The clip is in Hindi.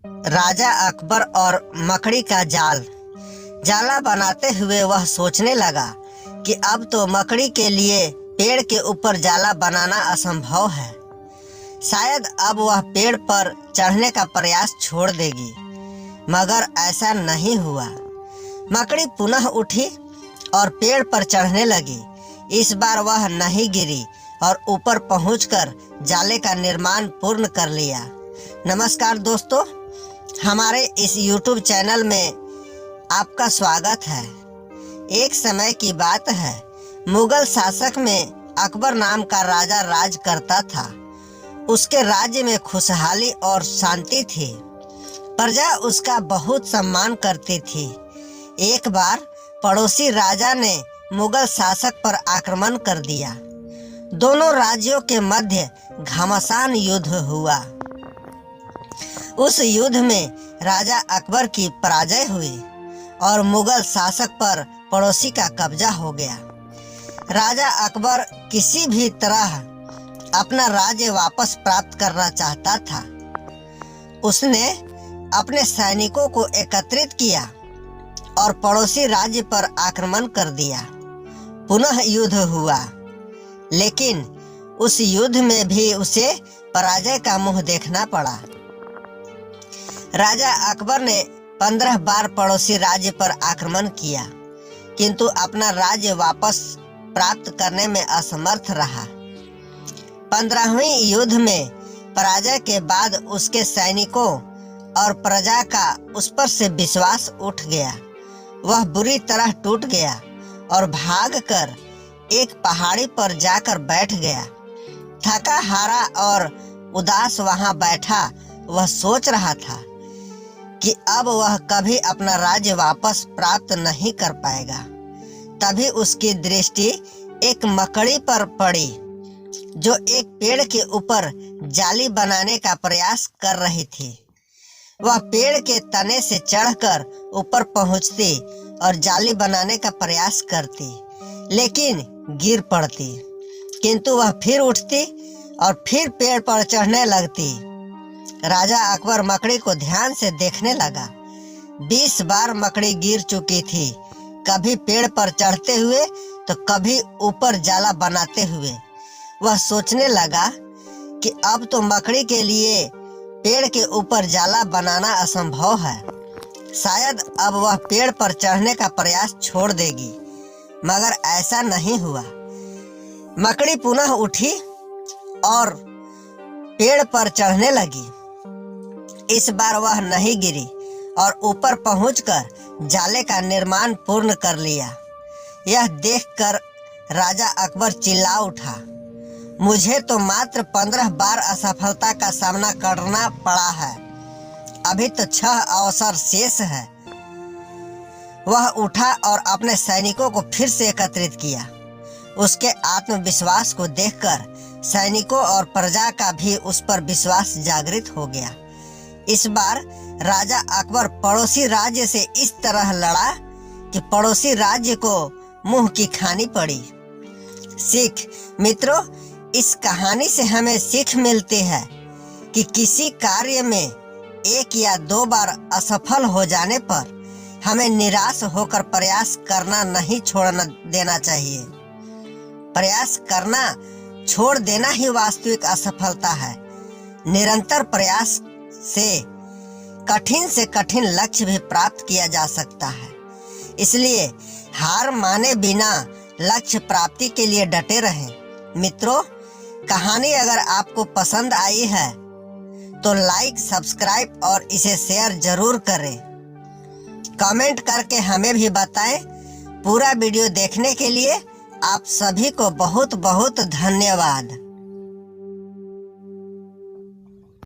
राजा अकबर और मकड़ी का जाल। जाला बनाते हुए वह सोचने लगा कि अब तो मकड़ी के लिए पेड़ के ऊपर जाला बनाना असंभव है। शायद अब वह पेड़ पर चढ़ने का प्रयास छोड़ देगी, मगर ऐसा नहीं हुआ। मकड़ी पुनः उठी और पेड़ पर चढ़ने लगी। इस बार वह नहीं गिरी और ऊपर पहुंचकर जाले का निर्माण पूर्ण कर लिया। नमस्कार दोस्तों, हमारे इस YouTube चैनल में आपका स्वागत है। एक समय की बात है, मुगल शासक में अकबर नाम का राजा राज करता था। उसके राज्य में खुशहाली और शांति थी। प्रजा उसका बहुत सम्मान करती थी। एक बार पड़ोसी राजा ने मुगल शासक पर आक्रमण कर दिया। दोनों राज्यों के मध्य घमासान युद्ध हुआ। उस युद्ध में राजा अकबर की पराजय हुई और मुगल शासक पर पड़ोसी का कब्जा हो गया। राजा अकबर किसी भी तरह अपना राज्य वापस प्राप्त करना चाहता था। उसने अपने सैनिकों को एकत्रित किया और पड़ोसी राज्य पर आक्रमण कर दिया। पुनः युद्ध हुआ, लेकिन उस युद्ध में भी उसे पराजय का मुंह देखना पड़ा। राजा अकबर ने 15 बार पड़ोसी राज्य पर आक्रमण किया, किंतु अपना राज्य वापस प्राप्त करने में असमर्थ रहा। 15वें युद्ध में पराजय के बाद उसके सैनिकों और प्रजा का उस पर से विश्वास उठ गया। वह बुरी तरह टूट गया और भागकर एक पहाड़ी पर जाकर बैठ गया। थका हारा और उदास वहां बैठा वह सोच रहा था कि अब वह कभी अपना राज्य वापस प्राप्त नहीं कर पाएगा। तभी उसकी दृष्टि एक मकड़ी पर पड़ी, जो एक पेड़ के ऊपर जाली बनाने का प्रयास कर रही थी। वह पेड़ के तने से चढ़कर ऊपर पहुंचती और जाली बनाने का प्रयास करती, लेकिन गिर पड़ती। किंतु वह फिर उठती और फिर पेड़ पर चढ़ने लगती। राजा अकबर मकड़ी को ध्यान से देखने लगा। 20 बार मकड़ी गिर चुकी थी, कभी पेड़ पर चढ़ते हुए तो कभी ऊपर जाला बनाते हुए। वह सोचने लगा कि अब तो मकड़ी के लिए पेड़ के ऊपर जाला बनाना असंभव है। शायद अब वह पेड़ पर चढ़ने का प्रयास छोड़ देगी, मगर ऐसा नहीं हुआ। मकड़ी पुनः उठी और पेड़ पर चढ़ने लगी। इस बार वह नहीं गिरी और ऊपर पहुंचकर जाले का निर्माण पूर्ण कर लिया। यह देखकर राजा अकबर चिल्ला उठा, मुझे तो मात्र 15 बार असफलता का सामना करना पड़ा है, अभी तो 6 अवसर शेष है। वह उठा और अपने सैनिकों को फिर से एकत्रित किया। उसके आत्मविश्वास को देखकर सैनिकों और प्रजा का भी उस पर विश्वास जागृत हो गया। इस बार राजा अकबर पड़ोसी राज्य से इस तरह लड़ा कि पड़ोसी राज्य को मुंह की खानी पड़ी। सीख मित्रों, इस कहानी से हमें सीख मिलती है कि किसी कार्य में 1 या 2 बार असफल हो जाने पर हमें निराश होकर प्रयास करना नहीं छोड़ना देना चाहिए। प्रयास करना छोड़ देना ही वास्तविक असफलता है। निरंतर प्रयास से कठिन लक्ष्य भी प्राप्त किया जा सकता है। इसलिए हार माने बिना लक्ष्य प्राप्ति के लिए डटे रहें। मित्रों, कहानी अगर आपको पसंद आई है तो लाइक, सब्सक्राइब और इसे शेयर जरूर करें। कमेंट करके हमें भी बताएं। पूरा वीडियो देखने के लिए आप सभी को बहुत बहुत धन्यवाद।